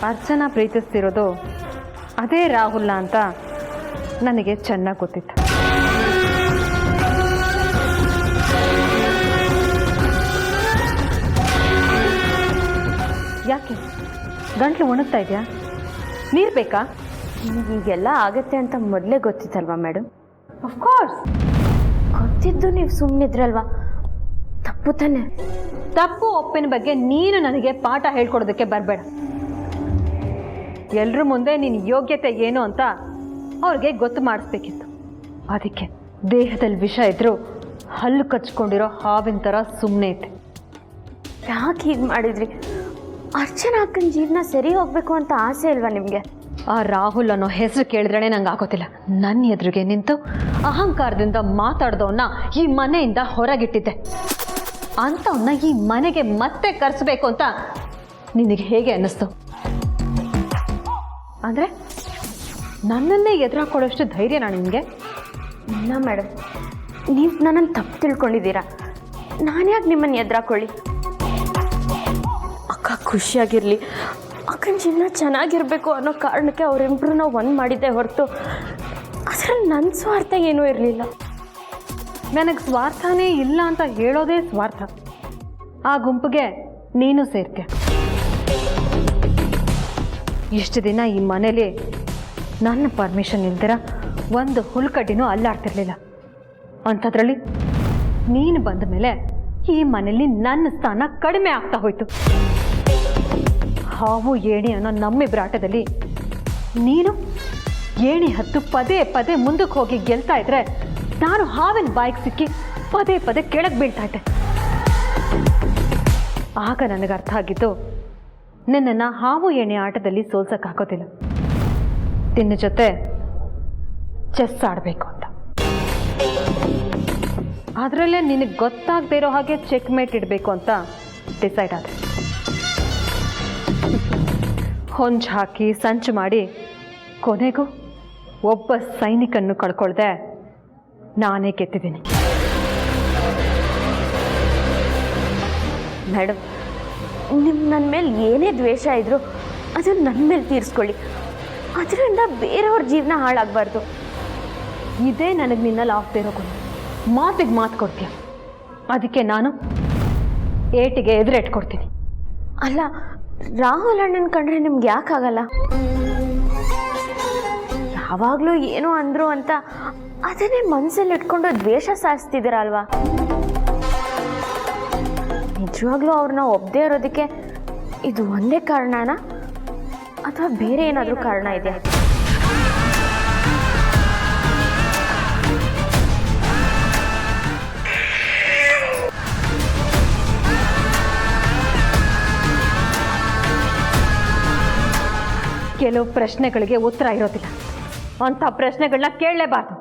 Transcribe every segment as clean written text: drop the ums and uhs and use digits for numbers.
ಅರ್ಚನಾ ಪ್ರೀತಿಸ್ತಿರೋದು ಅದೇ ರಾಹುಲ್ನ ಅಂತ ನನಗೆ ಚೆನ್ನಾಗಿ ಗೊತ್ತಿತ್ತು. ಯಾಕೆ ಗಂಟ್ಲು ಒಣಗ್ತಾ ಇದೆಯಾ? ನೀರು ಬೇಕಾ? ಹೀಗೆಲ್ಲ ಆಗತ್ತೆ ಅಂತ ಮೊದಲೇ ಗೊತ್ತಿತ್ತಲ್ವಾ ಮೇಡಮ್? ಅಫ್ಕೋರ್ಸ್ ಗೊತ್ತಿದ್ದು ನೀವು ಸುಮ್ಮನಿದ್ರಲ್ವಾ? ತಪ್ಪು ತಾನೆ? ತಪ್ಪು ಒಪ್ಪಿನ ಬಗ್ಗೆ ನೀನು ನನಗೆ ಪಾಠ ಹೇಳ್ಕೊಡೋದಕ್ಕೆ ಬರಬೇಡ. ಎಲ್ಲರ ಮುಂದೆ ನಿನ್ನ ಯೋಗ್ಯತೆ ಏನು ಅಂತ ಅವ್ರಿಗೆ ಗೊತ್ತು ಮಾಡಿಸ್ಬೇಕಿತ್ತು. ಅದಕ್ಕೆ ದೇಹದಲ್ಲಿ ವಿಷ ಇದ್ರೂ ಹಲ್ಲು ಕಚ್ಕೊಂಡಿರೋ ಹಾವಿನ ಥರ ಸುಮ್ಮನೆ ಇದ್ದೆ. ಯಾಕೆ ಹೀಗೆ ಮಾಡಿದ್ರಿ? ಅರ್ಚನಾ ಅಕ್ಕನ ಜೀವನ ಸರಿ ಹೋಗ್ಬೇಕು ಅಂತ ಆಸೆ ಇಲ್ವಾ ನಿಮಗೆ? ಆ ರಾಹುಲ್ ಅನ್ನೋ ಹೆಸರು ಕೇಳಿದ್ರೇ ನಂಗೆ ಆಗೋತಿಲ್ಲ. ನನ್ನ ಎದುರಿಗೆ ನಿಂತು ಅಹಂಕಾರದಿಂದ ಮಾತಾಡ್ದವನ್ನ ಈ ಮನೆಯಿಂದ ಹೊರಗಿಟ್ಟಿದ್ದೆ. ಅಂಥವನ್ನ ಈ ಮನೆಗೆ ಮತ್ತೆ ಕರೆಸಬೇಕು ಅಂತ ನಿನಗೆ ಹೇಗೆ ಅನ್ನಿಸ್ತು? ಅಂದರೆ ನನ್ನನ್ನೇ ಎದುರಾಕೊಳ್ಳೋಷ್ಟು ಧೈರ್ಯನಾ ನಿಮಗೆ? ಇಲ್ಲ ಮೇಡಮ್, ನೀವು ನನ್ನನ್ನು ತಪ್ಪು ತಿಳ್ಕೊಂಡಿದ್ದೀರಾ. ನಾನು ಯಾಕೆ ನಿಮ್ಮನ್ನು ಎದುರಾಕೊಳ್ಳಿ? ಅಕ್ಕ ಖುಷಿಯಾಗಿರಲಿ, ಅಕ್ಕನ ಜೀವನ ಚೆನ್ನಾಗಿರಬೇಕು ಅನ್ನೋ ಕಾರಣಕ್ಕೆ ಅವರಿಬ್ಬರನ್ನ ಒಂದು ಮಾಡಿದ್ದೆ ಹೊರತು ಅದರಲ್ಲಿ ನನ್ನ ಸ್ವಾರ್ಥ ಏನೂ ಇರಲಿಲ್ಲ. ನನಗೆ ಸ್ವಾರ್ಥನೇ ಇಲ್ಲ ಅಂತ ಹೇಳೋದೇ ಸ್ವಾರ್ಥ. ಆ ಗುಂಪಿಗೆ ನೀನು ಸೇರ್ತೆ. ಇಷ್ಟು ದಿನ ಈ ಮನೇಲಿ ನನ್ನ ಪರ್ಮಿಷನ್ ಇಲ್ದಿರ ಒಂದು ಹುಲ್ಕಡ್ಡಿನೂ ಅಲ್ಲಾಡ್ತಿರ್ಲಿಲ್ಲ. ಅಂಥದ್ರಲ್ಲಿ ನೀನು ಬಂದ ಮೇಲೆ ಈ ಮನೇಲಿ ನನ್ನ ಸ್ಥಾನ ಕಡಿಮೆ ಆಗ್ತಾ ಹೋಯ್ತು. ಹಾವು ಏಣಿ ಅನ್ನೋ ನಮ್ಮಿಬ್ಬರ ಆಟದಲ್ಲಿ ನೀನು ಏಣಿ ಹತ್ತು ಪದೇ ಪದೇ ಮುಂದಕ್ಕೆ ಹೋಗಿ ಗೆಲ್ತಾ ಇದ್ರೆ ನಾನು ಹಾವಿನ ಬಾಯಿಗೆ ಸಿಕ್ಕಿ ಪದೇ ಪದೇ ಕೆಳಗೆ ಬೀಳ್ತಾ ಇದ್ದೆ. ಆಗ ನನಗೆ ಅರ್ಥ ಆಗಿದ್ದು, ನಿನ್ನನ್ನು ಹಾವು ಏಣಿ ಆಟದಲ್ಲಿ ಸೋಲ್ಸೋಕ್ಕಾಗೋದಿಲ್ಲ, ನಿನ್ನ ಜೊತೆ ಚೆಸ್ ಆಡಬೇಕು ಅಂತ. ಅದರಲ್ಲೇ ನಿನಗೆ ಗೊತ್ತಾಗದೇ ಇರೋ ಹಾಗೆ ಚೆಕ್ ಮೇಟ್ ಇಡಬೇಕು ಅಂತ ಡಿಸೈಡ್ ಆದೆ. ಹೊಂಚು ಹಾಕಿ ಸಂಚು ಮಾಡಿ ಕೊನೆಗೂ ಒಬ್ಬ ಸೈನಿಕನ್ನು ಕಳ್ಕೊಳ್ದೆ ನಾನೇ ಗೆದ್ದಿದ್ದೀನಿ. ಮೇಡಮ್, ನಿಮ್ಮ ನನ್ನ ಮೇಲೆ ಏನೇ ದ್ವೇಷ ಇದ್ದರೂ ಅದನ್ನು ನನ್ನ ಮೇಲೆ ತೀರಿಸ್ಕೊಳ್ಳಿ. ಅದರಿಂದ ಬೇರೆಯವ್ರ ಜೀವನ ಹಾಳಾಗಬಾರ್ದು. ಇದೇ ನನಗೆ ನಿನ್ನಲ್ಲಿ ಆಗ್ತಾ ಇರೋ ಗುಣ. ಮಾತಿಗೆ ಮಾತು ಕೊಡ್ತೀಯ, ಅದಕ್ಕೆ ನಾನು ಏಟಿಗೆ ಎದುರಿಟ್ಕೊಡ್ತೀನಿ. ಅಲ್ಲ, ರಾಹುಲ್ ಅಣ್ಣನ ಕಂಡ್ರೆ ನಿಮ್ಗೆ ಯಾಕಾಗಲ್ಲ? ಯಾವಾಗಲೂ ಏನೋ ಅಂದರು ಅಂತ ಅದನ್ನೇ ಮನಸ್ಸಲ್ಲಿ ಇಟ್ಕೊಂಡು ದ್ವೇಷ ಸಾಧಿಸ್ತಿದ್ದೀರ ಅಲ್ವಾ? ನಿಜವಾಗ್ಲೂ ಅವ್ರನ್ನ ಒಪ್ಪದೇ ಇರೋದಕ್ಕೆ ಇದು ಒಂದೇ ಕಾರಣನಾ ಅಥವಾ ಬೇರೆ ಏನಾದರೂ ಕಾರಣ ಇದೆಯಾ? ಕೆಲವು ಪ್ರಶ್ನೆಗಳಿಗೆ ಉತ್ತರ ಇರೋದಿಲ್ಲ. ಅಂಥ ಪ್ರಶ್ನೆಗಳನ್ನ ಕೇಳಲೇಬಾರ್ದು.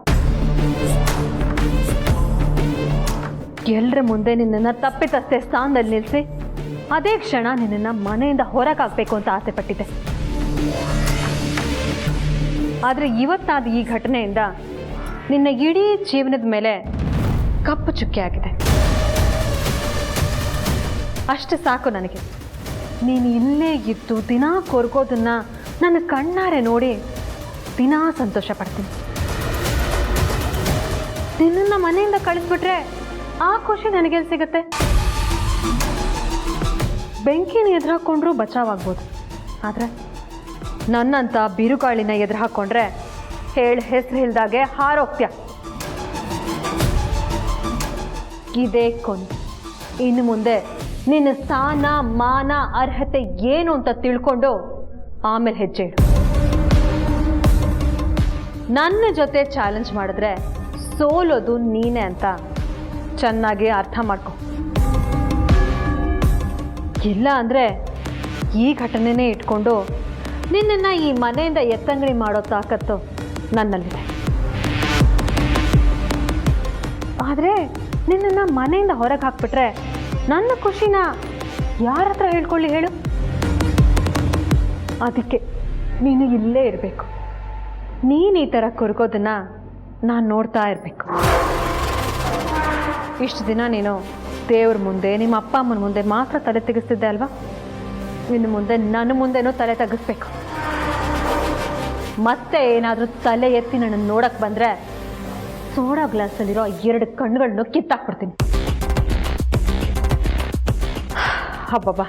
ಎಲ್ಲರ ಮುಂದೆ ನಿನ್ನನ್ನು ತಪ್ಪಿತಸ್ಥೆ ಸ್ಥಾನದಲ್ಲಿ ನಿಲ್ಲಿಸಿ ಅದೇ ಕ್ಷಣ ನಿನ್ನನ್ನು ಮನೆಯಿಂದ ಹೊರಗಾಗಬೇಕು ಅಂತ ಆಸೆ ಪಟ್ಟಿದ್ದೆ. ಆದರೆ ಇವತ್ತಾದ ಈ ಘಟನೆಯಿಂದ ನಿನ್ನ ಇಡೀ ಜೀವನದ ಮೇಲೆ ಕಪ್ಪು ಚುಕ್ಕೆ ಆಗಿದೆ. ಅಷ್ಟು ಸಾಕು ನನಗೆ. ನೀನು ಇಲ್ಲೇ ಇದ್ದು ದಿನ ಕೊರಗೋದನ್ನ ನನ್ನ ಕಣ್ಣಾರೆ ನೋಡಿ ದಿನಾ ಸಂತೋಷ ಪಡ್ತೀನಿ. ನಿನ್ನನ್ನು ಮನೆಯಿಂದ ಕಳಿಸ್ಬಿಟ್ರೆ ಆ ಖುಷಿ ನನಗೆಲ್ಲಿ ಸಿಗುತ್ತೆ? ಬೆಂಕಿನ ಎದುರು ಹಾಕ್ಕೊಂಡ್ರೂ ಬಚಾವಾಗ್ಬೋದು, ಆದರೆ ನನ್ನಂಥ ಬಿರುಗಾಳಿನ ಎದುರು ಹಾಕ್ಕೊಂಡ್ರೆ ಹೆಸರು ಇಲ್ದಾಗೆ ಹಾರೋಗ್ತ್ಯ. ಇದೇ ಕೊನೆ. ಇನ್ನು ಮುಂದೆ ನಿನ್ನ ಸ್ಥಾನ ಮಾನ ಅರ್ಹತೆ ಏನು ಅಂತ ತಿಳ್ಕೊಂಡು ಆಮೇಲೆ ಹೆಜ್ಜೆ ಇಡು. ನನ್ನ ಜೊತೆ ಚಾಲೆಂಜ್ ಮಾಡಿದ್ರೆ ಸೋಲೋದು ನೀನೇ ಅಂತ ಚೆನ್ನಾಗಿ ಅರ್ಥ ಮಾಡ್ಕೊ. ಇಲ್ಲ ಅಂದರೆ ಈ ಘಟನೆನೇ ಇಟ್ಕೊಂಡು ನಿನ್ನನ್ನು ಈ ಮನೆಯಿಂದ ಎತ್ತಂಗಡಿ ಮಾಡೋ ತಾಕತ್ತು ನನ್ನಲ್ಲಿದೆ. ಆದರೆ ನಿನ್ನನ್ನು ಮನೆಯಿಂದ ಹೊರಗೆ ಹಾಕ್ಬಿಟ್ರೆ ನನ್ನ ಖುಷಿನ ಯಾರ ಹತ್ರ ಹೇಳ್ಕೊಳ್ಳಿ ಹೇಳು? ಅದಕ್ಕೆ ನೀನು ಇಲ್ಲೇ ಇರಬೇಕು. ನೀನು ಈ ಥರ ಕೊರಗೋದನ್ನ ನಾನು ನೋಡ್ತಾ ಇರಬೇಕು. ಇಷ್ಟು ದಿನ ನೀನು ದೇವ್ರ ಮುಂದೆ ನಿಮ್ಮ ಅಪ್ಪ ಅಮ್ಮನ ಮುಂದೆ ಮಾತ್ರ ತಲೆ ತೆಗೆಸ್ತಿದ್ದೆ ಅಲ್ವಾ? ಇನ್ನು ಮುಂದೆ ನನ್ನ ಮುಂದೆನೂ ತಲೆ ತಗ್ಗಿಸ್ಬೇಕು. ಮತ್ತೆ ಏನಾದರೂ ತಲೆ ಎತ್ತಿ ನನ್ನನ್ನು ನೋಡಕ್ಕೆ ಬಂದರೆ ಸೋಡಾ ಗ್ಲಾಸಲ್ಲಿರೋ 2 ಕಣ್ಣುಗಳನ್ನು ಕಿತ್ತಾಕ್ಬಿಡ್ತೀನಿ. ಹಬ್ಬಬ್ಬಾ,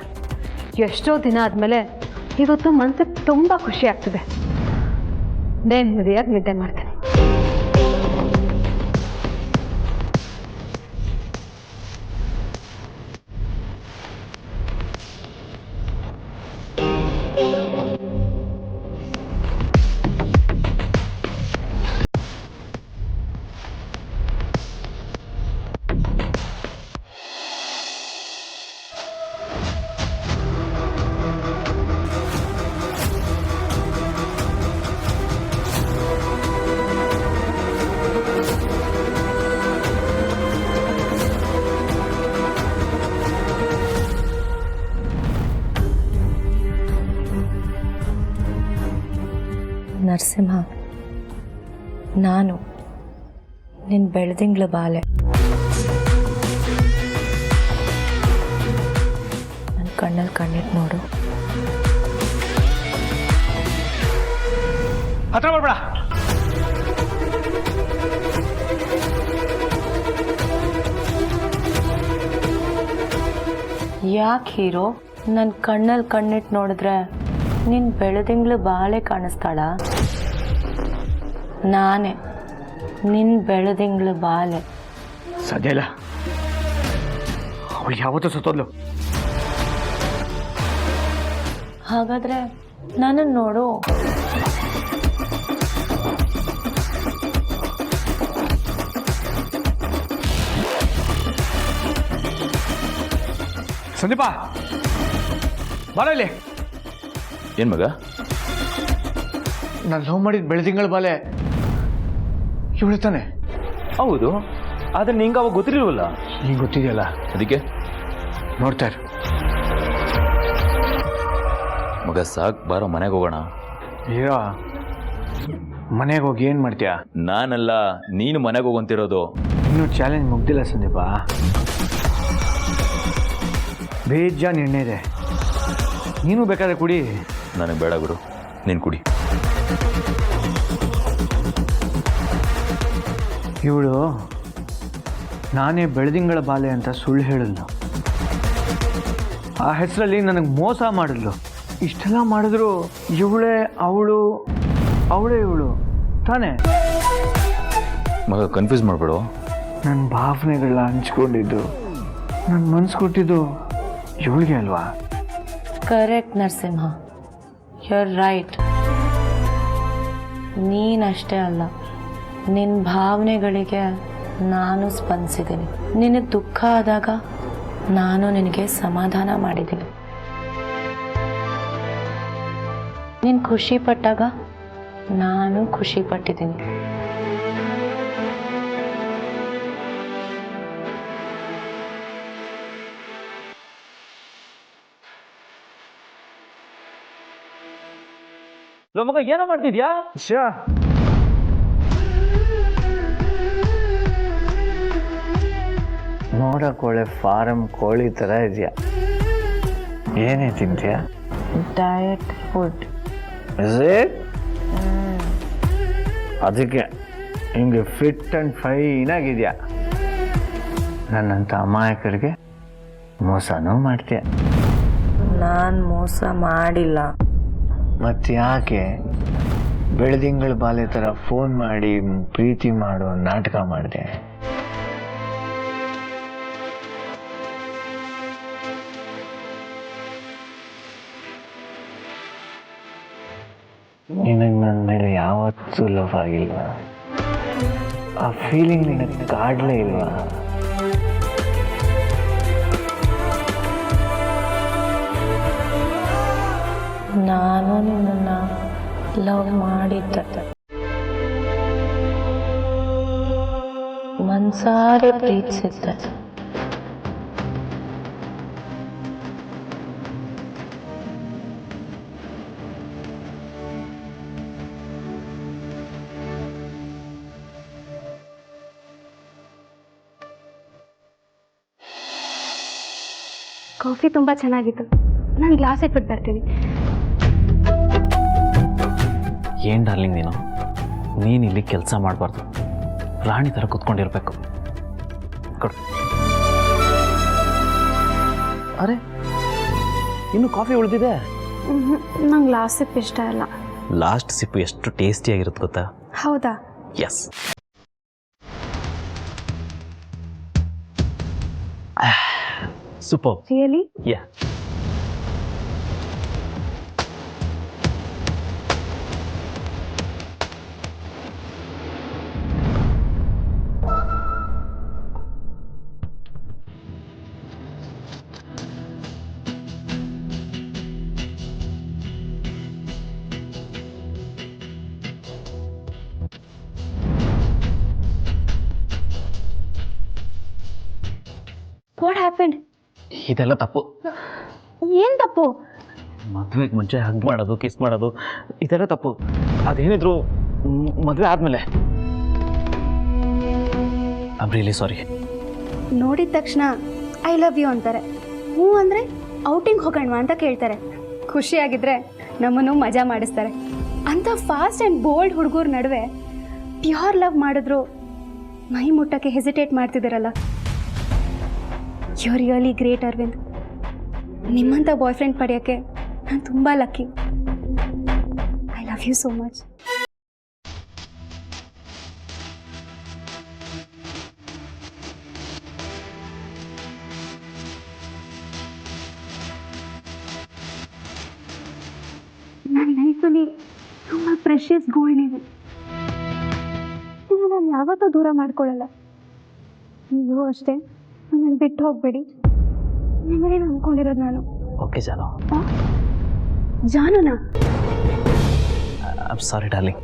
ಎಷ್ಟೋ ದಿನ ಆದಮೇಲೆ ಇವತ್ತು ಮನಸ್ಸಿಗೆ ತುಂಬ ಖುಷಿ ಆಗ್ತಿದೆ. ನೆಮ್ಮದಿಯಾಗಿ ನಿದ್ದೆ ಮಾಡ್ತೀನಿ. ನರಸಿಂಹ, ನಾನು ನಿನ್ನ ಬೆಳೆದಿಂಗ್ಳ ಬಾಲೆ. ನನ್ನ ಕಣ್ಣಲ್ಲಿ ಕಣ್ಣಿಟ್ಟು ನೋಡು. ಹತ್ರ ಬರ್ಬೇಡ. ಯಾಕೆ ಹೀರೋ ನನ್ನ ಕಣ್ಣಲ್ಲಿ ಕಣ್ಣಿಟ್ಟು ನೋಡಿದ್ರೆ ನಿನ್ನ ಬೆಳೆದಿಂಗ್ಳು ಬಾಳೆ ಕಾಣಿಸ್ತಾಳ? ನಾನೇ ನಿನ್ನ ಬೆಳೆದಿಂಗ್ಳು ಬಾಲೆ. ಸಾಧ್ಯ ಇಲ್ಲ, ಅವಳು ಯಾವತ್ತೂ ಸತ್ತೋದ್ಲು. ಹಾಗಾದ್ರೆ ನನ್ನನ್ನು ನೋಡು. ಸಂದೀಪ, ಬಾಳ ಇಲ್ಲಿ. ಏನ್ ಮಗ? ನಾನು ಲವ್ ಮಾಡಿದ ಬೆಳೆದಿಂಗಳ ಬಾಲೆ ಇವಳು ತಾನೆ? ಹೌದು, ಆದ್ರೆ ನಿಂಗೆ ಅವಾಗ ಗೊತ್ತಿರಲಿಲ್ವಲ್ಲ. ನಿಂಗೆ ಗೊತ್ತಿದೆಯಲ್ಲ, ಅದಕ್ಕೆ ನೋಡ್ತಾ ಇರು. ಮಗ ಸಾಕ್, ಬಾರೋ ಮನೆಗೆ ಹೋಗೋಣ. ಅಯ್ಯೋ, ಮನೆಗೆ ಹೋಗಿ ಏನು ಮಾಡ್ತೀಯಾ? ನಾನಲ್ಲ, ನೀನು ಮನೆಗೆ ಹೋಗಂತಿರೋದು. ಇನ್ನೂ ಚಾಲೆಂಜ್ ಮುಗ್ದಿಲ್ಲ ಸಂದೀಪ. ಬೇಜಾನ್ ಎಣ್ಣೆ ಇದೆ, ನೀನು ಬೇಕಾದ್ರೆ ಕುಡಿ. ನನಗೆ ಬೇಡ ಗುರು, ನೀನು ಕುಡಿ. ಇವಳು ನಾನೇ ಬೆಳೆದಿಂಗಳ ಬಾಲೆ ಅಂತ ಸುಳ್ಳು ಹೇಳಿದ್ಲು. ಆ ಹೆಸರಲ್ಲಿ ನನಗೆ ಮೋಸ ಮಾಡಿದ್ಲು. ಇಷ್ಟೆಲ್ಲ ಮಾಡಿದ್ರು ಇವಳೇ ಅವಳು, ಅವಳೇ ಇವಳು ತಾನೇ? ಮಗ ಕನ್ಫ್ಯೂಸ್ ಮಾಡಬೇಡು. ನನ್ನ ಭಾವನೆಗಳನ್ನ ಹಂಚ್ಕೊಂಡಿದ್ದು, ನನ್ನ ಮನಸ್ಸು ಕೊಟ್ಟಿದ್ದು ಇವಳಿಗೆ ಅಲ್ವಾ? Correct Narasimha, you are right. ನೀನಷ್ಟೇ ಅಲ್ಲ, ನಿನ್ನ ಭಾವನೆಗಳಿಗೆ ನಾನು ಸ್ಪಂದಿಸಿದ್ದೀನಿ. ನಿನಗೆ ದುಃಖ ಆದಾಗ ನಾನು ನಿನಗೆ ಸಮಾಧಾನ ಮಾಡಿದ್ದೀನಿ. ನೀನು ಖುಷಿ ಪಟ್ಟಾಗ ನಾನು ಖುಷಿ ಪಟ್ಟಿದ್ದೀನಿ. ಮಗ ಏನೋ ಮಾಡ್ತಿದ್ಯಾ? ನೋಡಕ್ ಒಳ್ಳೆ ಫಾರಂ ಕೋಳಿ ಥರ ಇದೆಯಾ? ಏನೇ ತಿಂತೀಯಾ? Diet food. ಅದಕ್ಕೆ ಹಿಂಗೆ ಫಿಟ್ ಆ್ಯಂಡ್ ಫೈನ್ ಆಗಿದೆಯಾ? ನನ್ನಂಥ ಅಮಾಯಕರಿಗೆ ಮೋಸನೂ ಮಾಡ್ತೀಯ. ನಾನು ಮೋಸ ಮಾಡಿಲ್ಲ. ಮತ್ತು ಯಾಕೆ ಬೆಳೆದಿಂಗಳ ಬಾಲೆ ಥರ ಫೋನ್ ಮಾಡಿ ಪ್ರೀತಿ ಮಾಡೋ ನಾಟಕ ಮಾಡಿದೆ? ನಿನಗೆ ನನ್ನ ಮೇಲೆ ಯಾವತ್ತೂ ಲವ್ ಆಗಿಲ್ವಾ? ಆ ಫೀಲಿಂಗ್ ನಿನಗೆ ಕಾಡಲೇ ಇಲ್ವಾ? ನಾನು ನಿನ್ನನ್ನು ಲವ್ ಮಾಡಿದ್ದೆ, ಮನ್ಸಾರೆ ಪ್ರೀತಿಸಿದ್ದೆ. ಕಾಫಿ ತುಂಬ ಚೆನ್ನಾಗಿತ್ತು. ನಾನು ಗ್ಲಾಸ್ ಇಟ್ಬಿಟ್ಟು ಬರ್ತೀನಿ. ಏನು ಡಾರ್ಲಿಂಗ್ ನೀನು ಇಲ್ಲಿ ಕೆಲಸ ಮಾಡಬಾರ್ದು, ರಾಣಿ ಥರ ಕೂತ್ಕೊಂಡಿರ್ಬೇಕು. ಕೊಡು. ಅರೆ ಇನ್ನು ಕಾಫಿ ಉಳಿದಿದೆ. ನಂಗೆ ಗ್ಲಾಸ್ ಸಿಪ್ ಇಷ್ಟ ಇಲ್ಲ. ಲಾಸ್ಟ್ ಸಿಪ್ಪು ಎಷ್ಟು ಟೇಸ್ಟಿಯಾಗಿರುತ್ತೆ ಗೊತ್ತಾ? ಹೌದಾ? Yes. Super. Really? Yeah. What happened? ಇದೆಲ್ಲ ತಪ್ಪು. ಏನು ತಪ್ಪು? ಮದುವೆಗೆ ಮುಂಚೆ ಹಗ್ ಮಾಡೋದು, ಕಿಸ್ ಮಾಡೋದು ಇದೆಲ್ಲ ತಪ್ಪು. ಅದೇನಿದ್ರು ಮದುವೆ ಆದಮೇಲೆ. I am really sorry. ನೋಡಿದ ತಕ್ಷಣ ಐ ಲವ್ ಯು ಅಂತಾರೆ. ಹ್ಞೂ ಅಂದರೆ ಔಟಿಂಗ್ ಹೋಗೋಣವಾ ಅಂತ ಕೇಳ್ತಾರೆ. ಖುಷಿಯಾಗಿದ್ದರೆ ನಮ್ಮನ್ನು ಮಜಾ ಮಾಡಿಸ್ತಾರೆ. ಅಂಥ ಫಾಸ್ಟ್ ಆ್ಯಂಡ್ ಬೋಲ್ಡ್ ಹುಡುಗರ ನಡುವೆ ಪ್ಯೂರ್ ಲವ್ ಮಾಡಿದ್ರು ಮೈ ಮುಟ್ಟಕ್ಕೆ ಹೆಸಿಟೇಟ್ ಮಾಡ್ತಿದ್ದಾರಲ್ಲ. You really great Aravind. ನಿಮ್ಮಂಥ ಬಾಯ್ ಫ್ರೆಂಡ್ ಪಡೆಯೋಕ್ಕೆ ನಾನು ತುಂಬ lucky. I love you so much. ನನ್ನ ಲೈಫಲ್ಲಿ ತುಂಬ ಪ್ರೆಷಿಯಸ್ ಗೋಲ್ಡ್ ನೀವು. ನೀವು ನಾನು ಯಾವತ್ತೂ ದೂರ ಮಾಡ್ಕೊಳ್ಳಲ್ಲ. ನೀವು ಅಷ್ಟೇ ನನ್ನನ್ನು ಬಿಟ್ಟು ಹೋಗಬೇಡಿ. ನಿಮ್ಮನೇನು ಅಂದ್ಕೊಂಡಿರೋದು ನಾನು. ಓಕೆ ಜಾನು. ಜಾನುನಾ? I am sorry darling.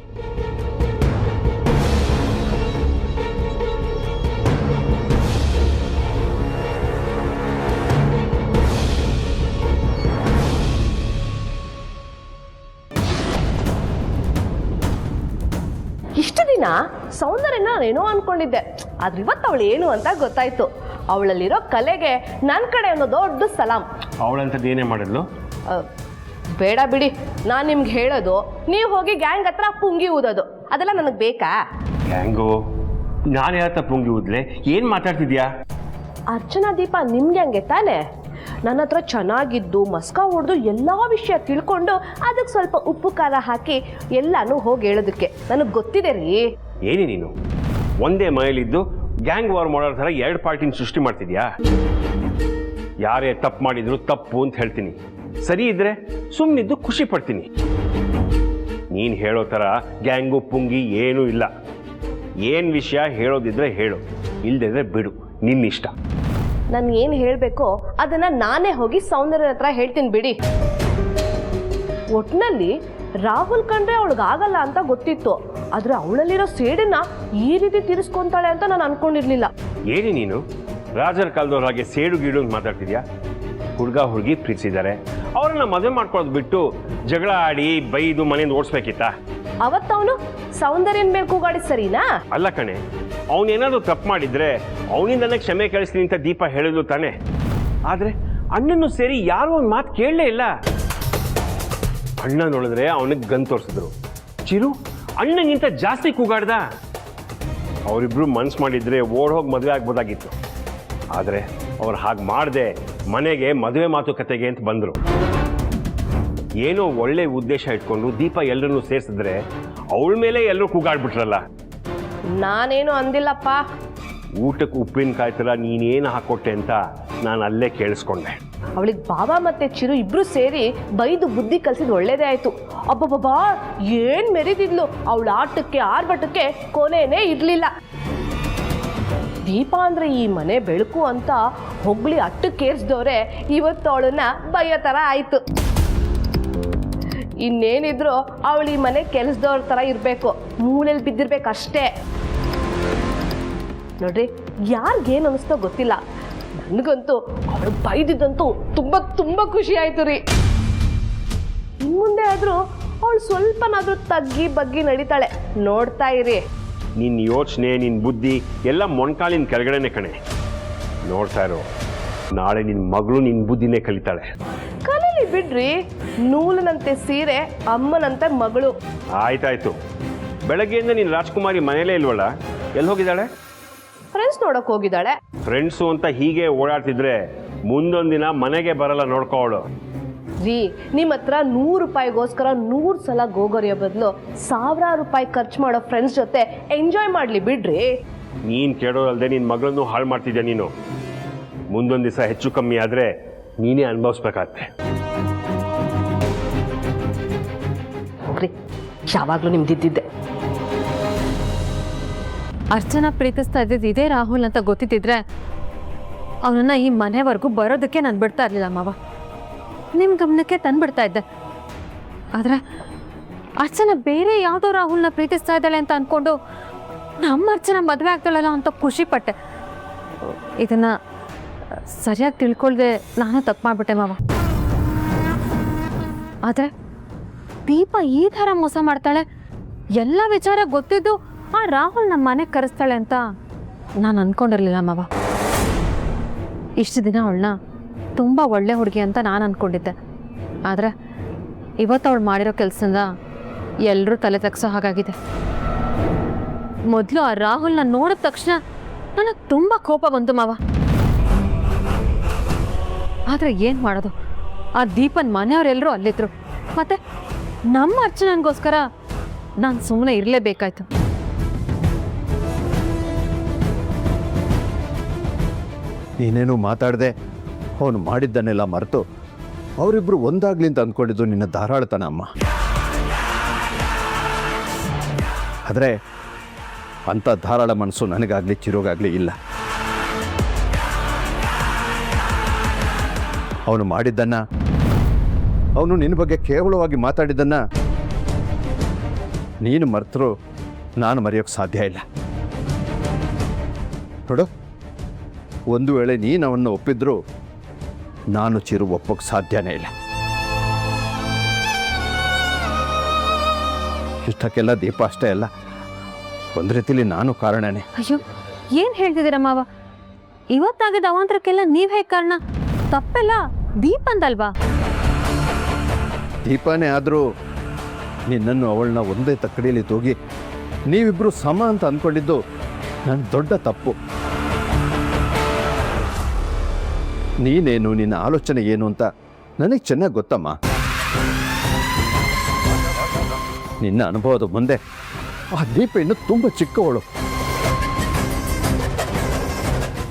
ಇಷ್ಟು ದಿನ ಸೌಂದರ್ಯನ ನಾನೇನೋ ಅನ್ಕೊಂಡಿದ್ದೆ, ಆದ್ರೆ ಇವತ್ತು ಅವಳು ಏನು ಅಂತ ಗೊತ್ತಾಯ್ತು. ಅವಳಲ್ಲಿರೋ ಕಲೆಗೆ ನನ್ನ ಕಡೆ ಒಂದು ದೊಡ್ಡ ಸಲಾಂ. ಅವಳಂಥದ್ದು ಏನೇ ಮಾಡಿದ್ಲು? ಬೇಡ ಬಿಡಿ, ನಾನು ನಿಮ್ಗೆ ಹೇಳೋದು ನೀವು ಹೋಗಿ ಗ್ಯಾಂಗ್ ಹತ್ರ ಪುಂಗಿ ಊದೋದು ಅದೆಲ್ಲ ನನಗೆ ಬೇಕಾ? ಗ್ಯಾಂಗು? ನಾನು ಯಾವತ್ತ ಪುಂಗಿ ಊದ್ಲೆ? ಏನು ಮಾತಾಡ್ತಿದ್ಯಾ? ಅರ್ಚನಾ ದೀಪ ನಿಮ್ಗೆ ಹಂಗೆ ತಾನೆ? ನನ್ನ ಹತ್ರ ಚೆನ್ನಾಗಿದ್ದು ಮಸ್ಕ ಹೊಡೆದು ಎಲ್ಲ ವಿಷಯ ತಿಳ್ಕೊಂಡು ಅದಕ್ಕೆ ಸ್ವಲ್ಪ ಉಪ್ಪು ಖಾರ ಹಾಕಿ ಎಲ್ಲಾನು ಹೋಗಿ ಹೇಳೋದಕ್ಕೆ ನನಗೆ ಗೊತ್ತಿದೆ ರೀ. ಏನೇ ನೀನು ಒಂದೇ ಮನೆಯಲ್ಲಿದ್ದು ಗ್ಯಾಂಗ್ ವಾರ್ ಮಾಡೋ ಥರ ಎರಡು ಪಾರ್ಟಿನ ಸೃಷ್ಟಿ ಮಾಡ್ತಿದ್ಯಾ? ಯಾರೇ ತಪ್ಪು ಮಾಡಿದ್ರು ತಪ್ಪು ಅಂತ ಹೇಳ್ತೀನಿ, ಸರಿ ಇದ್ರೆ ಸುಮ್ಮನಿದ್ದು ಖುಷಿ ಪಡ್ತೀನಿ. ನೀನು ಹೇಳೋ ಥರ ಗ್ಯಾಂಗು ಪುಂಗಿ ಏನೂ ಇಲ್ಲ. ಏನು ವಿಷಯ ಹೇಳೋದಿದ್ರೆ ಹೇಳು, ಇಲ್ಲದಿದ್ರೆ ಬಿಡು, ನಿನ್ನಿಷ್ಟ. ನಾನು ಏನು ಹೇಳಬೇಕೋ ಅದನ್ನು ನಾನೇ ಹೋಗಿ ಸೌಂದರ್ಯ ಹತ್ರ ಹೇಳ್ತೀನಿ ಬಿಡಿ. ಒಟ್ಟಿನಲ್ಲಿ ರಾಹುಲ್ ಕಂಡ್ರೆ ಅವಳಿಗಾಗಲ್ಲ ಅಂತ ಗೊತ್ತಿತ್ತು, ಆದರೆ ಅವಳಲ್ಲಿರೋ ಸೇಡನ್ನ ಈ ರೀತಿ ತೀರಿಸ್ಕೊಂತಾಳೆ ಅಂತ ನಾನು ಅನ್ಕೊಂಡಿರ್ಲಿಲ್ಲ. ಏನೇ ನೀನು ರಾಜರ ಕಾಲದವ್ರ ಹಾಗೆ ಸೇಡು ಗೀಡು ಅಂತ ಮಾತಾಡ್ತಿದ್ಯಾ? ಹುಡುಗ ಹುಡುಗಿ ಪ್ರೀತಿಸಿದ್ದಾರೆ, ಅವ್ರನ್ನ ಮದುವೆ ಮಾಡ್ಕೊಳ್ಳೋದು ಬಿಟ್ಟು ಜಗಳ ಆಡಿ ಬೈದು ಮನೆಯಿಂದ ಓಡಿಸ್ಬೇಕಿತ್ತ? ಅವತ್ತವನು ಸೌಂದರ್ಯನ ಮೇಲೆ ಕೂಗಾಡಿ ಸರಿನಾ? ಅಲ್ಲ ಕಣೆ, ಅವನೇನಾದ್ರು ತಪ್ಪು ಮಾಡಿದ್ರೆ ಅವನಿಂದನೇ ಕ್ಷಮೆ ಕಳಿಸ್ತೀನಿ ಅಂತ ದೀಪ ಹೇಳಿದ್ಲು ತಾನೆ. ಆದರೆ ಅಣ್ಣನ್ನು ಸೇರಿ ಯಾರೂ ಒಂದು ಮಾತು ಕೇಳಲೇ ಇಲ್ಲ. ಅಣ್ಣ ನೋಡಿದ್ರೆ ಅವನಿಗೆ ಗನ್ ತೋರಿಸಿದ್ರು. ಚಿರು ಅಣ್ಣಗಿಂತ ಜಾಸ್ತಿ ಕೂಗಾಡ್ದ. ಅವರಿಬ್ರು ಮನ್ಸು ಮಾಡಿದ್ರೆ ಓಡ್ ಹೋಗಿ ಮದುವೆ ಆಗ್ಬೋದಾಗಿತ್ತು. ಆದರೆ ಅವ್ರು ಹಾಗೆ ಮಾಡದೆ ಮನೆಗೆ ಮದುವೆ ಮಾತುಕತೆಗೆ ಅಂತ ಬಂದರು. ಏನೋ ಒಳ್ಳೆ ಉದ್ದೇಶ ಇಟ್ಕೊಂಡು ದೀಪ ಎಲ್ಲರನ್ನೂ ಸೇರಿಸಿದ್ರೆ ಅವಳ ಮೇಲೆ ಎಲ್ಲರೂ ಕೂಗಾಡ್ಬಿಟ್ರಲ್ಲ. ನಾನೇನು ಅಂದಿಲ್ಲಪ್ಪ. ಊಟಕ್ಕೆ ಉಪ್ಪಿನಕಾಯಿ ಥರ ನೀನೇನು ಹಾಕೊಟ್ಟೆ ಅಂತ ನಾನು ಅಲ್ಲೇ ಕೇಳಿಸ್ಕೊಂಡೆ. ಅವಳಿಗೆ ಬಾಬಾ ಮತ್ತೆ ಚಿರು ಇಬ್ರು ಸೇರಿ ಬೈದು ಬುದ್ಧಿ ಕಲಿಸಿದ್ ಒಳ್ಳೇದೇ ಆಯ್ತು. ಅಬ್ಬಬ್ಬಾ ಏನ್ ಮೆರಿದಿದ್ಲು ಅವಳ ಆಟಕ್ಕೆ ಆರ್ಭಟಕ್ಕೆ ಕೊನೆನೇ ಇರ್ಲಿಲ್ಲ. ದೀಪ ಅಂದ್ರೆ ಈ ಮನೆ ಬೆಳಕು ಅಂತ ಹೊಗಳಿ ಅಟ್ಟಕ್ಕೇರಿಸಿದವ್ರೆ ಇವತ್ತು ಅವಳನ್ನ ಬೈಯೋ ಥರ ಆಯ್ತು. ಇನ್ನೇನಿದ್ರು ಅವಳು ಈ ಮನೆ ಕೆಲಸದವ್ರ ಥರ ಇರಬೇಕು, ಮೂಲೆಯಲ್ಲಿ ಬಿದ್ದಿರ್ಬೇಕಷ್ಟೇ. ನೋಡ್ರಿ, ಯಾರಿಗೇನು ಅನಿಸ್ತೋ ಗೊತ್ತಿಲ್ಲ, ನನಗಂತೂ ಅವಳು ಬೈದಿದ್ದಂತೂ ತುಂಬ ತುಂಬ ಖುಷಿ ಆಯ್ತು ರೀ. ಇನ್ಮುಂದೆ ಆದರೂ ಅವಳು ಸ್ವಲ್ಪನಾದರೂ ತಗ್ಗಿ ಬಗ್ಗಿ ನಡೀತಾಳೆ, ನೋಡ್ತಾ ಇರಿ. ನಿನ್ನ ಯೋಚನೆ ನಿನ್ನ ಬುದ್ಧಿ ಎಲ್ಲ ಮೊಣಕಾಲಿನ ಕೆಳಗಡೆನೆ ಕಣೆ. ನೋಡ್ತಾ ಇರೋ, ನಾಳೆ ನಿನ್ನ ಮಗಳು ನಿನ್ನ ಬುದ್ಧಿನೇ ಕಲಿತಾಳೆ. ಕಲೀಲಿ ಬಿಡ್ರಿ, ನೂಲಿನಂತೆ ಸೀರೆ, ಅಮ್ಮನಂತೆ ಮಗಳು. ಆಯ್ತಾಯ್ತು, ಬೆಳಗ್ಗೆಯಿಂದ ನೀನು ರಾಜ್ಕುಮಾರಿ ಮನೇಲೇ ಇಲ್ವಲ್ಲ, ಎಲ್ಲಿ ಹೋಗಿದ್ದಾಳೆ? ಫ್ರೆಂಡ್ಸ್ ನೋಡಕ್ ಹೋಗಿದ್ದಾಳೆ. ಫ್ರೆಂಡ್ಸು ಅಂತ ಹೀಗೆ ಓಡಾಡ್ತಿದ್ರೆ ಮುಂದೊಂದು ದಿನ ಮನೆಗೆ ಬರಲ್ಲ, ನೋಡ್ಕೋವಳು. ರೀ, ನಿಮ್ಮ ಹತ್ರ 100 ರೂಪಾಯಿಗೋಸ್ಕರ 100 ಸಲ ಗೋಗರಿಯೋ ಬದಲು 1000 ರೂಪಾಯಿ ಖರ್ಚು ಮಾಡೋ ಫ್ರೆಂಡ್ಸ್ ಜೊತೆ ಎಂಜಾಯ್ ಮಾಡಲಿ ಬಿಡ್ರಿ. ನೀನು ಕೇಳೋದಲ್ಲದೆ ನಿನ್ನ ಮಗಳನ್ನು ಹಾಳು ಮಾಡ್ತಿದ್ಯಾ ನೀನು. ಮುಂದೊಂದು ದಿವಸ ಹೆಚ್ಚು ಕಮ್ಮಿ ಆದರೆ ನೀನೇ ಅನುಭವಿಸ್ಬೇಕಾಗತ್ತೆ. ಹೋಗ್ರಿ, ಯಾವಾಗಲೂ ನಿಮ್ದಿದ್ದಿದ್ದೆ. ಅರ್ಚನಾ ಪ್ರೀತಿಸ್ತಾ ಇದ್ದಿದ್ದು ಇದೇ ರಾಹುಲ್ ಅಂತ ಗೊತ್ತಿದ್ದಿದ್ರೆ ಅವನನ್ನ ಈ ಮನೆವರೆಗೂ ಬರೋದಕ್ಕೆ ನಾನು ಬಿಡ್ತಾ ಇರಲಿಲ್ಲ ಮಾವ. ನಿಮ್ಮ ಗಮನಕ್ಕೆ ತಂದುಬಿಡ್ತಾ ಇದ್ದೆ. ಆದರೆ ಅರ್ಚನಾ ಬೇರೆ ಯಾವುದೋ ರಾಹುಲ್ನ ಪ್ರೀತಿಸ್ತಾ ಇದ್ದಾಳೆ ಅಂತ ಅಂದ್ಕೊಂಡು ನಮ್ಮ ಅರ್ಚನಾ ಮದುವೆ ಆಗ್ತಾಳಲ್ಲ ಅಂತ ಖುಷಿ ಪಟ್ಟೆ. ಇದನ್ನು ಸರಿಯಾಗಿ ತಿಳ್ಕೊಳ್ದೆ ನಾನು ತಪ್ಪು ಮಾಡಿಬಿಟ್ಟೆ ಮಾವ. ಆದರೆ ದೀಪ ಈ ಥರ ಮೋಸ ಮಾಡ್ತಾಳೆ, ಎಲ್ಲ ವಿಚಾರ ಗೊತ್ತಿದ್ದು ಆ ರಾಹುಲ್ ನಮ್ಮ ಮನೆಗೆ ಕರೆಸ್ತಾಳೆ ಅಂತ ನಾನು ಅಂದ್ಕೊಂಡಿರಲಿಲ್ಲ ಮಾವ. ಇಷ್ಟು ದಿನ ಅವಳನ್ನ ತುಂಬ ಒಳ್ಳೆ ಹುಡುಗಿ ಅಂತ ನಾನು ಅಂದ್ಕೊಂಡಿದ್ದೆ. ಆದರೆ ಇವತ್ತು ಅವಳು ಮಾಡಿರೋ ಕೆಲಸದಿಂದ ಎಲ್ಲರೂ ತಲೆ ತಗ್ಸೋ ಹಾಗಾಗಿದೆ. ಮೊದಲು ಆ ರಾಹುಲ್ನ ನೋಡಿದ ತಕ್ಷಣ ನನಗೆ ತುಂಬ ಕೋಪ ಬಂತು ಮಾವ. ಆದರೆ ಏನು ಮಾಡೋದು, ಆ ದೀಪನ್ ಮನೆಯವರೆಲ್ಲರೂ ಅಲ್ಲಿದ್ರು. ಮತ್ತು ನಮ್ಮ ಅರ್ಚನಗೋಸ್ಕರ ನಾನು ಸುಮ್ಮನೆ ಇರಲೇಬೇಕಾಯ್ತು. ನೀನೇನು ಮಾತಾಡದೆ ಅವನು ಮಾಡಿದ್ದನ್ನೆಲ್ಲ ಮರೆತು ಅವರಿಬ್ಬರು ಒಂದಾಗ್ಲಿ ಅಂತ ಅಂದ್ಕೊಂಡಿದ್ದು ನಿನ್ನ ಧಾರಾಳತನ ಅಮ್ಮ. ಆದರೆ ಅಂಥ ಧಾರಾಳ ಮನಸ್ಸು ನನಗಾಗಲಿ ಚಿರೋಗಾಗಲಿ ಇಲ್ಲ. ಅವನು ಮಾಡಿದ್ದನ್ನು, ಅವನು ನಿನ್ನ ಬಗ್ಗೆ ಕೇವಲವಾಗಿ ಮಾತಾಡಿದ್ದನ್ನು ನೀನು ಮರೆತರೂ ನಾನು ಮರೆಯೋಕ್ಕೆ ಸಾಧ್ಯ ಇಲ್ಲ. ನೋಡು, ಒಂದು ವೇಳೆ ನೀನು ಅವನ್ನ ಒಪ್ಪಿದ್ರೂ ನಾನು ಚಿರು ಒಪ್ಪೋಕ್ಕೆ ಸಾಧ್ಯನೇ ಇಲ್ಲ. ಇಷ್ಟಕ್ಕೆಲ್ಲ ದೀಪ ಅಷ್ಟೇ ಅಲ್ಲ, ಒಂದು ರೀತಿಲಿ ನಾನು ಕಾರಣನೇ. ಅಯ್ಯೋ, ಏನು ಹೇಳ್ತಿದ್ದೀರ ಮಾವ? ಇವತ್ತಾಗಿದ್ದ ಅವಾಂತರಕ್ಕೆಲ್ಲ ನೀವು ಹೇಗೆ ಕಾರಣ? ತಪ್ಪೆಲ್ಲ ದೀಪಂದಲ್ವಾ? ದೀಪನೇ ಆದರೂ ನಿನ್ನನ್ನು ಅವಳನ್ನ ಒಂದೇ ತಕ್ಕಡಿಯಲ್ಲಿ ತೂಗಿ ನೀವಿಬ್ಬರು ಸಮ ಅಂತ ಅಂದ್ಕೊಂಡಿದ್ದು ನನ್ನ ದೊಡ್ಡ ತಪ್ಪು. ನೀನೇನು, ನಿನ್ನ ಆಲೋಚನೆ ಏನು ಅಂತ ನನಗೆ ಚೆನ್ನಾಗಿ ಗೊತ್ತಮ್ಮ. ನಿನ್ನ ಅನುಭವದ ಮುಂದೆ ಆ ದೀಪ ಇನ್ನು ತುಂಬ ಚಿಕ್ಕವಳು.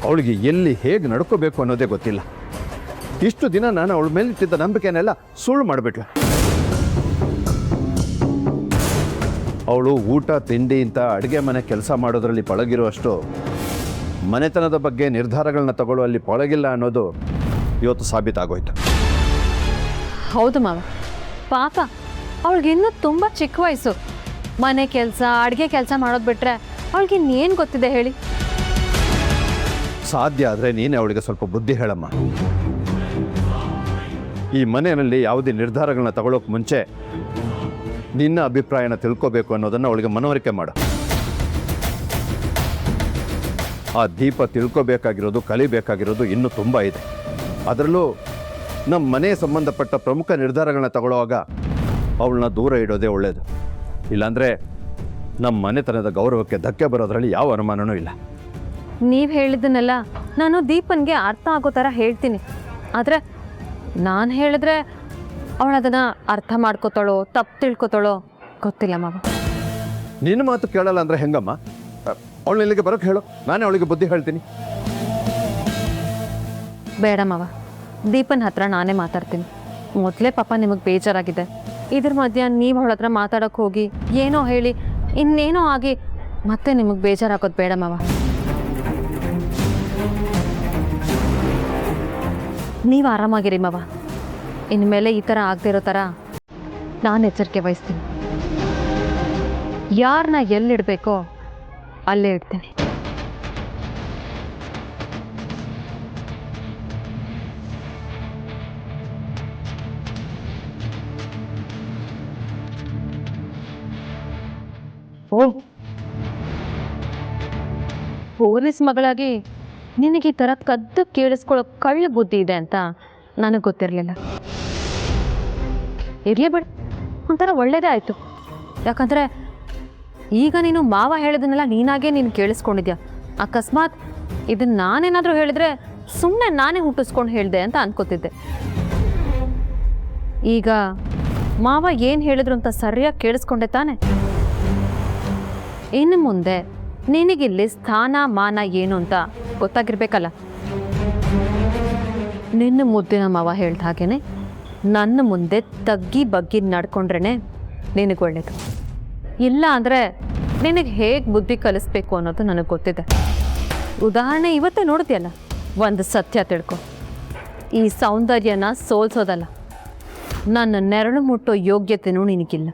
ಅವಳಿಗೆ ಎಲ್ಲಿ ಹೇಗೆ ನಡ್ಕೋಬೇಕು ಅನ್ನೋದೇ ಗೊತ್ತಿಲ್ಲ. ಇಷ್ಟು ದಿನ ನಾನು ಅವಳ ಮೇಲಿಟ್ಟಿದ್ದ ನಂಬಿಕೆನೆಲ್ಲ ಸುಳ್ಳು ಮಾಡಿಬಿಟ್ಲ. ಅವಳು ಊಟ ತಿಂಡಿ ಅಂತ ಅಡುಗೆ ಮನೆ ಕೆಲಸ ಮಾಡೋದ್ರಲ್ಲಿ ಪಳಗಿರುವಷ್ಟು ಮನೆತನದ ಬಗ್ಗೆ ನಿರ್ಧಾರಗಳನ್ನ ತಗೊಳ್ಳುವಲ್ಲಿ ಪಳಗಿಲ್ಲ ಅನ್ನೋದು ಇವತ್ತು ಸಾಬೀತಾಗೋಯ್ತು. ಹೌದು ಮಾವ, ಪಾಪ ಅವಳಿಗೆ ಇನ್ನೂ ತುಂಬ ಚಿಕ್ಕ ವಯಸ್ಸು. ಮನೆ ಕೆಲಸ, ಅಡುಗೆ ಕೆಲಸ ಮಾಡೋದು ಬಿಟ್ಟರೆ ಅವಳಿಗೆ ಇನ್ನೇನು ಗೊತ್ತಿದೆ ಹೇಳಿ? ಸಾಧ್ಯ ಆದರೆ ನೀನೇ ಅವಳಿಗೆ ಸ್ವಲ್ಪ ಬುದ್ಧಿ ಹೇಳಮ್ಮ. ಈ ಮನೆಯಲ್ಲಿ ಯಾವುದೇ ನಿರ್ಧಾರಗಳನ್ನ ತಗೊಳ್ಳೋಕೆ ಮುಂಚೆ ನಿನ್ನ ಅಭಿಪ್ರಾಯನ ತಿಳ್ಕೋಬೇಕು ಅನ್ನೋದನ್ನು ಅವಳಿಗೆ ಮನವರಿಕೆ ಮಾಡು. ಆ ದೀಪ ತಿಳ್ಕೋಬೇಕಾಗಿರೋದು, ಕಲಿಬೇಕಾಗಿರೋದು ಇನ್ನೂ ತುಂಬ ಇದೆ. ಅದರಲ್ಲೂ ನಮ್ಮ ಮನೆಗೆ ಸಂಬಂಧಪಟ್ಟ ಪ್ರಮುಖ ನಿರ್ಧಾರಗಳನ್ನ ತಗೊಳ್ಳುವಾಗ ಅವಳನ್ನ ದೂರ ಇಡೋದೇ ಒಳ್ಳೆಯದು. ಇಲ್ಲಾಂದರೆ ನಮ್ಮ ಮನೆತನದ ಗೌರವಕ್ಕೆ ಧಕ್ಕೆ ಬರೋದ್ರಲ್ಲಿ ಯಾವ ಅನುಮಾನವೂ ಇಲ್ಲ. ನೀವು ಹೇಳಿದ್ದನ್ನೆಲ್ಲ ನಾನು ದೀಪನ್ಗೆ ಅರ್ಥ ಆಗೋ ಥರ ಹೇಳ್ತೀನಿ. ಆದರೆ ನಾನು ಹೇಳಿದ್ರೆ ಅವಳು ಅದನ್ನು ಅರ್ಥ ಮಾಡ್ಕೋತಾಳೋ ತಪ್ಪು ತಿಳ್ಕೊತಾಳೋ ಗೊತ್ತಿಲ್ಲ ಮಾವ. ನಿನ್ನ ಮಾತು ಕೇಳಲ್ಲ ಅಂದರೆ ಹೆಂಗಮ್ಮ? ಅವಳು ಇಲ್ಲಿಗೆ ಬರೋಕ್ಕೆ ಹೇಳು, ನಾನೇ ಅವಳಿಗೆ ಬುದ್ಧಿ ಹೇಳ್ತೀನಿ. ಬೇಡ ಮಾವ, ದೀಪನ್ ಹತ್ರ ನಾನೇ ಮಾತಾಡ್ತೀನಿ. ಮೊದಲೇ ಪಾಪ ನಿಮಗೆ ಬೇಜಾರಾಗಿದೆ. ಇದ್ರ ಮಧ್ಯ ನೀವು ಅವಳ ಹತ್ರ ಮಾತಾಡೋಕ್ಕೆ ಹೋಗಿ ಏನೋ ಹೇಳಿ ಇನ್ನೇನೋ ಆಗಿ ಮತ್ತೆ ನಿಮಗೆ ಬೇಜಾರಾಗೋದು ಬೇಡ ಮಾವ. ನೀವು ಆರಾಮಾಗಿರಿ ಮಾವ. ಇನ್ಮೇಲೆ ಈ ಥರ ಆಗದೆ ಇರೋ ಥರ ನಾನು ಎಚ್ಚರಿಕೆ ವಹಿಸ್ತೀನಿ. ಯಾರನ್ನ ಎಲ್ಲಿಡಬೇಕೋ ಅಲ್ಲೇ ಇಡ್ತೀನಿ. ಓ, ಪೊಲೀಸ್ ಮಗಳಾಗಿ ನಿನಗೆ ಈ ಥರ ಕದ್ದು ಕೇಳಿಸ್ಕೊಳ್ಳೋ ಕಳ್ಳ ಬುದ್ಧಿ ಇದೆ ಅಂತ ನನಗೆ ಗೊತ್ತಿರಲಿಲ್ಲ. ಇರಲಿ ಬಿಡು, ಒಂಥರ ಒಳ್ಳೇದೇ ಆಯಿತು. ಯಾಕಂದರೆ ಈಗ ನೀನು ಮಾವ ಹೇಳಿದನ್ನೆಲ್ಲ ನೀನಾಗೇ ನೀನು ಕೇಳಿಸ್ಕೊಂಡಿದ್ಯಾ. ಅಕಸ್ಮಾತ್ ಇದನ್ನು ನಾನೇನಾದರೂ ಹೇಳಿದ್ರೆ ಸುಮ್ಮನೆ ನಾನೇ ಹುಟ್ಟಿಸ್ಕೊಂಡು ಹೇಳಿದೆ ಅಂತ ಅನ್ಕೋತಿದ್ದೆ. ಈಗ ಮಾವ ಏನು ಹೇಳಿದ್ರು ಅಂತ ಸರಿಯಾಗಿ ಕೇಳಿಸ್ಕೊಂಡೆ ತಾನೆ. ಇನ್ನು ಮುಂದೆ ನಿನಗಿಲ್ಲಿ ಸ್ಥಾನ ಮಾನ ಏನು ಅಂತ ಗೊತ್ತಾಗಿರ್ಬೇಕಲ್ಲ. ನಿನ್ನ ಮುದ್ದಿನ ಮಾವ ಹೇಳ್ದ ಹಾಗೇನೆ ನನ್ನ ಮುಂದೆ ತಗ್ಗಿ ಬಗ್ಗಿ ನಡ್ಕೊಂಡ್ರೆ ನಿನಗೆ ಒಳ್ಳೇದು. ಇಲ್ಲ ಅಂದರೆ ನಿನಗೆ ಹೇಗೆ ಬುದ್ಧಿ ಕಲಿಸ್ಬೇಕು ಅನ್ನೋದು ನನಗೆ ಗೊತ್ತಿದೆ. ಉದಾಹರಣೆ ಇವತ್ತೇ ನೋಡ್ತೀಯಲ್ಲ, ಒಂದು ಸತ್ಯ ತಿಳ್ಕೊ, ಈ ಸೌಂದರ್ಯನ ಸೋಲ್ಸೋದಲ್ಲ, ನನ್ನ ನೆರಳು ಮುಟ್ಟೋ ಯೋಗ್ಯತೆಯೂ ನಿನಗಿಲ್ಲ.